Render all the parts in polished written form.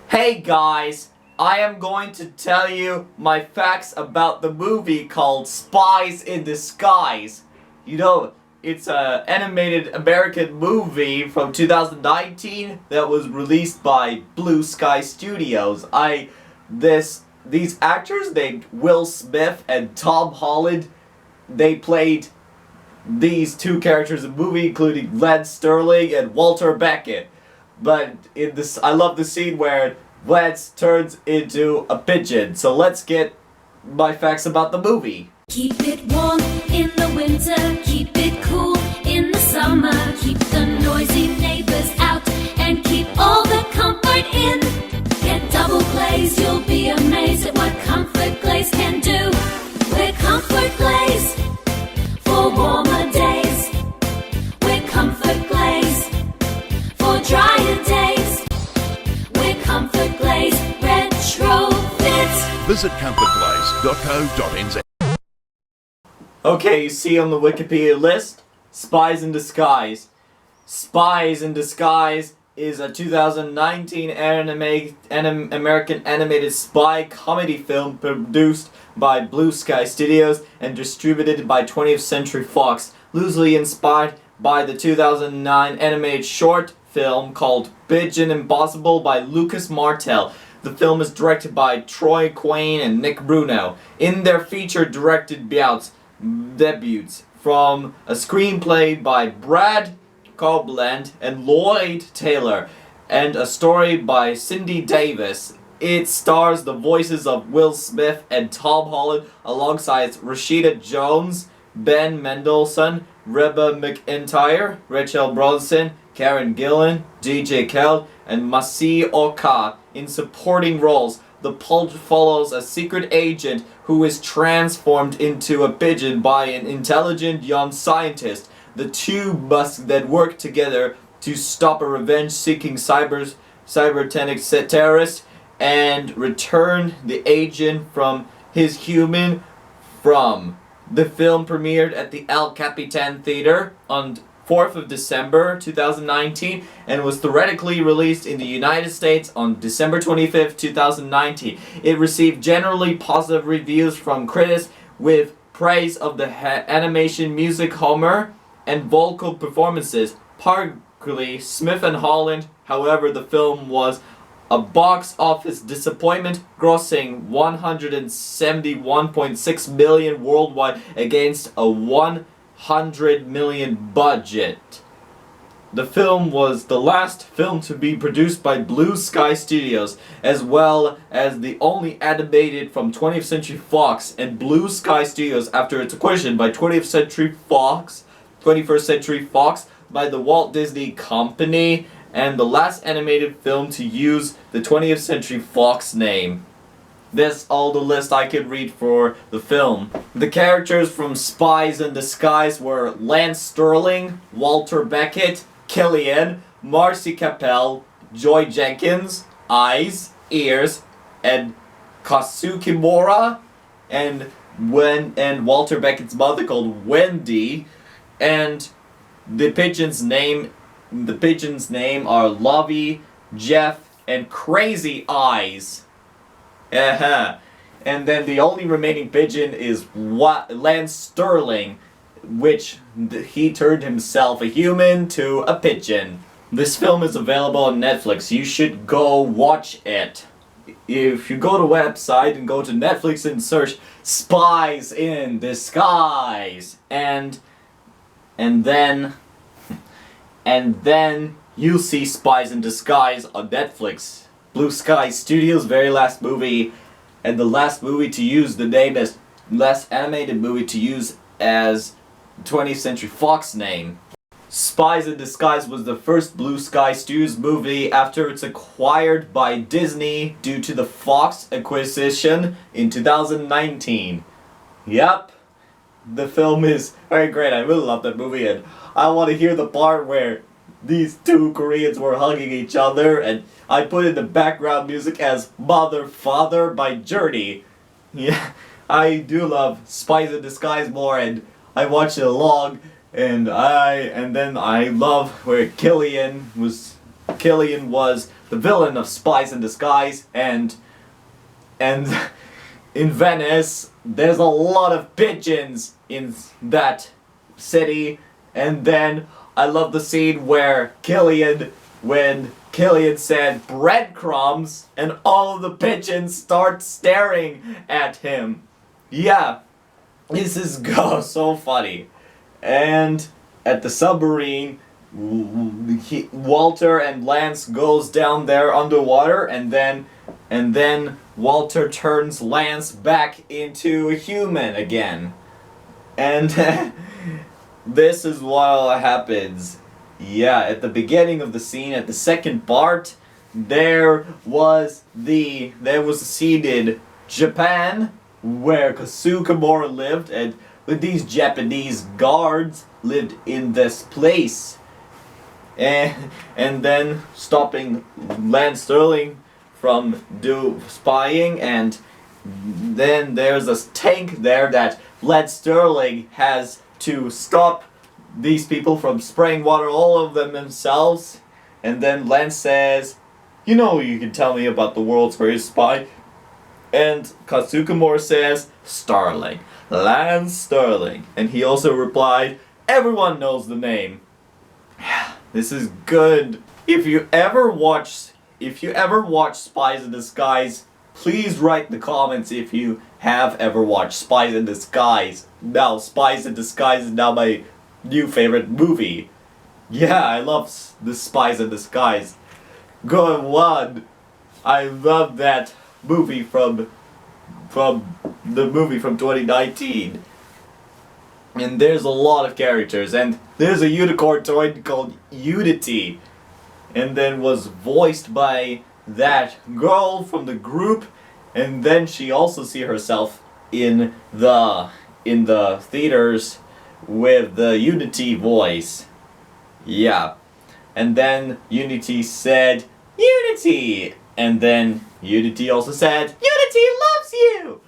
Hey guys, I am going to tell you my facts about the movie called Spies in Disguise. You know, it's an animated American movie from 2019 that was released by Blue Sky Studios. These actors named Will Smith and Tom Holland, they played these two characters in the movie, including Lance Sterling and Walter Beckett. But in this, I love the scene where Lance turns into a pigeon. So let's get my facts about the movie. Keep it warm in the winter, keep it cool in the summer, keep the noisy neighbors out and keep all the comfort in. Get double glaze, you'll be amazed at what Comfort Glaze can do. We're Comfort Glaze for warmer days. We're Comfort Glaze for drier days. We're Comfort Glaze retrofit. Visit comfortglaze.co.nz. Okay, you see on the Wikipedia list, Spies in Disguise. Spies in Disguise is a 2019 American animated spy comedy film produced by Blue Sky Studios and distributed by 20th Century Fox, loosely inspired by the 2009 animated short film called Pigeon Impossible by Lucas Martel. The film is directed by Troy Quane and Nick Bruno. In their feature-directed debuts from a screenplay by Brad Copeland and Lloyd Taylor, and a story by Cindy Davis. It stars the voices of Will Smith and Tom Holland alongside Rashida Jones, Ben Mendelsohn, Reba McEntire, Rachel Bronson, Karen Gillan, DJ Khaled, and Masi Oka in supporting roles. The pulp follows a secret agent who is transformed into a pigeon by an intelligent young scientist. The two must then work together to stop a revenge-seeking cybernetic terrorist and return the agent from his human form. The film premiered at the El Capitan Theater on 4th of December 2019 and was theoretically released in the United States on December 25th, 2019. It received generally positive reviews from critics with praise of the animation, music, humor, and vocal performances. Particularly Smith and Holland, however, the film was a box office disappointment, grossing $171.6 million worldwide against a $100 million budget. The film was the last film to be produced by Blue Sky Studios, as well as the only animated from 20th Century Fox, and Blue Sky Studios, after its acquisition by 21st Century Fox by the Walt Disney Company, and the last animated film to use the 20th Century Fox name. That's all the list I could read for the film. The characters from Spies in Disguise were Lance Sterling, Walter Beckett, Killian, Marcy Capel, Joy Jenkins, Eyes, Ears, and Kazuki Mora, and Walter Beckett's mother called Wendy, and the pigeons' name are Lovey, Jeff, and Crazy Eyes. And then the only remaining pigeon is Lance Sterling, which he turned himself a human to a pigeon. This film is available on Netflix. You should go watch it. If you go to the website and go to Netflix and search Spies in Disguise, and then you'll see Spies in Disguise on Netflix. Blue Sky Studios' very last movie, and the last movie to use the name as last animated movie to use as 20th Century Fox name. Spies in Disguise was the first Blue Sky Studios movie after it's acquired by Disney due to the Fox acquisition in 2019. Yep, the film is very great. I really love that movie, and I want to hear the part where these two Koreans were hugging each other, and I put in the background music as Mother Father by Journey. Yeah, I do love Spies in Disguise more, and I watched it along, and then I love where Killian was Killian was the villain of Spies in Disguise, and in Venice there's a lot of pigeons in that city. And then I love the scene where when Killian said breadcrumbs and all of the pigeons start staring at him. Yeah, this is so funny. And at the submarine, Walter and Lance goes down there underwater, and then Walter turns Lance back into a human again. And this is what happens. Yeah, at the beginning of the scene, at the second part, there was a scene in Japan where Kasukamura lived, and these Japanese guards lived in this place. And then stopping Lance Sterling from spying, and then there's a tank there that Lance Sterling has to stop these people from spraying water all over themselves. And then Lance says, "You know, you can tell me about the world's greatest spy." And Katsukamura says, "Starling, Lance Sterling." And he also replied, "Everyone knows the name." This is good. If you ever watch Spies in Disguise, please write in the comments if you have ever watched Spies in Disguise. Now, Spies in Disguise is now my new favorite movie. Yeah, I love the Spies in Disguise. Good one. I love that movie from the movie from 2019. And there's a lot of characters, and there's a unicorn toy called Unity, and then was voiced by that girl from the group, and then she also see herself in the theaters with the Unity voice. Yeah. And then Unity said, "Unity!" And then Unity also said, "Unity loves you!"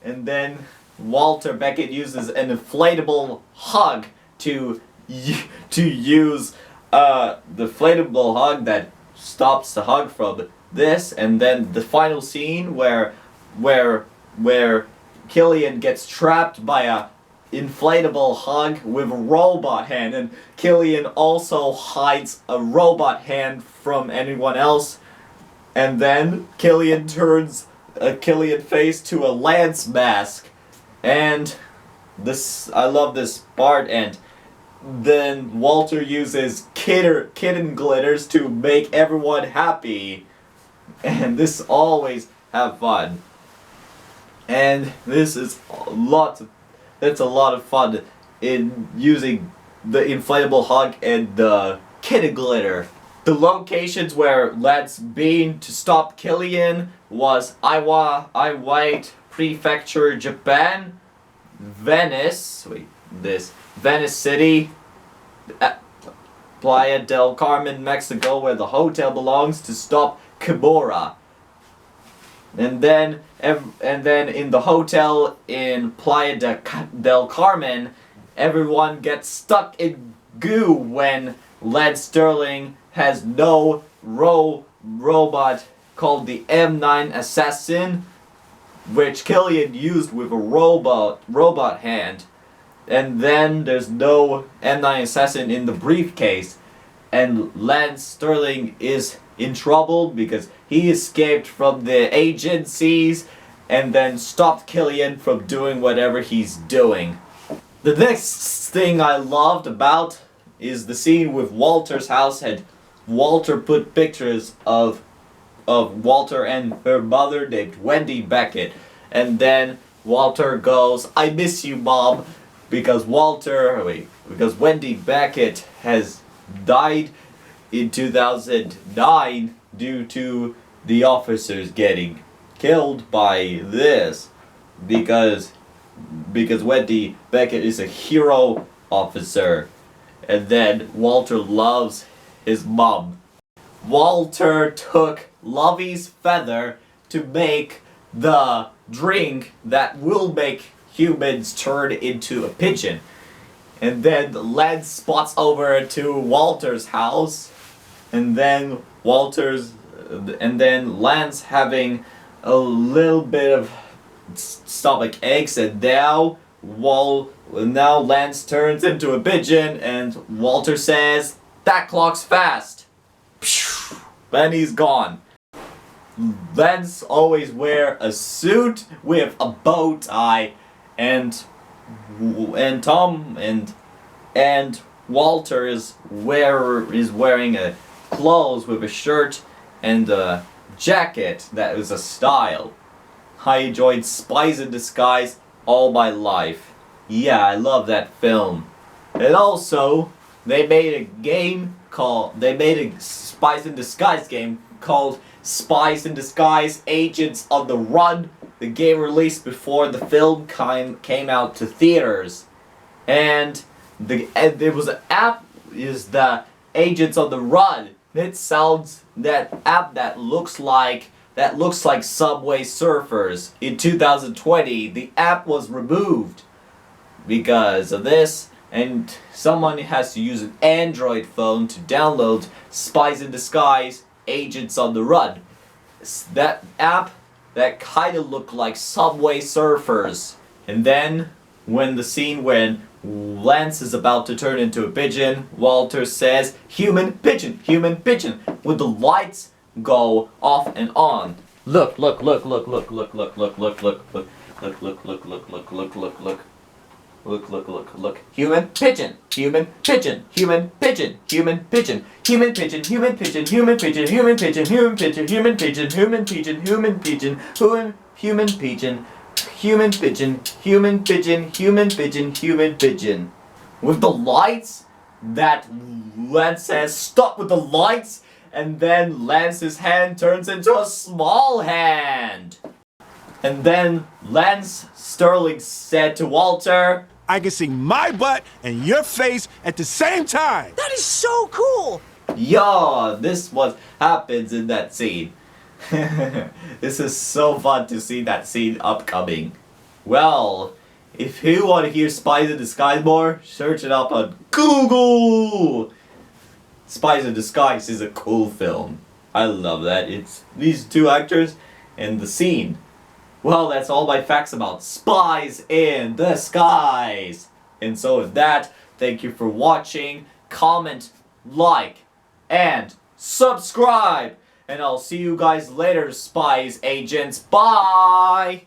And then Walter Beckett uses an inflatable hug to use the inflatable hug that stops the hug from this. And then the final scene where Killian gets trapped by a inflatable hug with a robot hand, and Killian also hides a robot hand from anyone else, and then Killian turns a Killian face to a Lance mask. And I love this part. And then Walter uses kitten glitters to make everyone happy, and this always have fun. And this is that's a lot of fun in using the inflatable hug and the kitten glitter. The locations where Lance been to stop Killian was Iwate Prefecture, Japan, Venice City, Playa del Carmen, Mexico, where the hotel belongs, to stop Kimura. And then in the hotel in Playa del Carmen, everyone gets stuck in goo when Lance Sterling has no robot called the M9 Assassin, which Killian used with a robot hand. And then there's no M9 Assassin in the briefcase, and Lance Sterling is in trouble because he escaped from the agencies and then stopped Killian from doing whatever he's doing. The next thing I loved about is the scene with Walter's house, and Walter put pictures of Walter and her mother named Wendy Beckett, and then Walter goes, "I miss you, Mom," because Wendy Beckett has died in 2009 due to the officers getting killed by this, because Wendy Beckett is a hero officer. And then Walter loves his mom. Walter took Lovey's feather to make the drink that will make humans turn into a pigeon. And then Lance spots over to Walter's house, and then Lance having a little bit of stomach aches, and now Lance turns into a pigeon, and Walter says, "That clock's fast." Then he's gone. Lance always wear a suit with a bow tie, and Walter is wearing a clothes with a shirt and a jacket that is a style. I enjoyed Spies in Disguise all my life. Yeah, I love that film. And also, they made a Spies in Disguise game called Spies in Disguise Agents on the Run. The game released before the film came out to theaters. And there was an app, is the Agents on the Run. That app that looks like Subway Surfers. In 2020, the app was removed because of this, and someone has to use an Android phone to download Spies in Disguise Agents on the Run. That app that kind of looked like Subway Surfers. And then when Lance is about to turn into a pigeon, Walter says, "Human pigeon, human pigeon," with the lights go off and on. Look. Human pigeon, human pigeon, human pigeon, human pigeon, human pigeon, human pigeon, human pigeon, human pigeon, human pigeon, human pigeon, human pigeon, human pigeon, human pigeon, human pigeon, human pigeon, human pigeon, human pigeon. With the lights, that Lance says, "Stop with the lights," and then Lance's hand turns into a small hand. And then Lance Sterling said to Walter, "I can see my butt and your face at the same time." That is so cool! "Yeah, this what happens in that scene." This is so fun to see that scene upcoming. Well, if you want to hear Spies in Disguise more, search it up on Google! Spies in Disguise is a cool film. I love that. It's these two actors and the scene. Well, that's all my facts about Spies in Disguise. And so with that, thank you for watching. Comment, like, and subscribe. And I'll see you guys later, Spies Agents. Bye!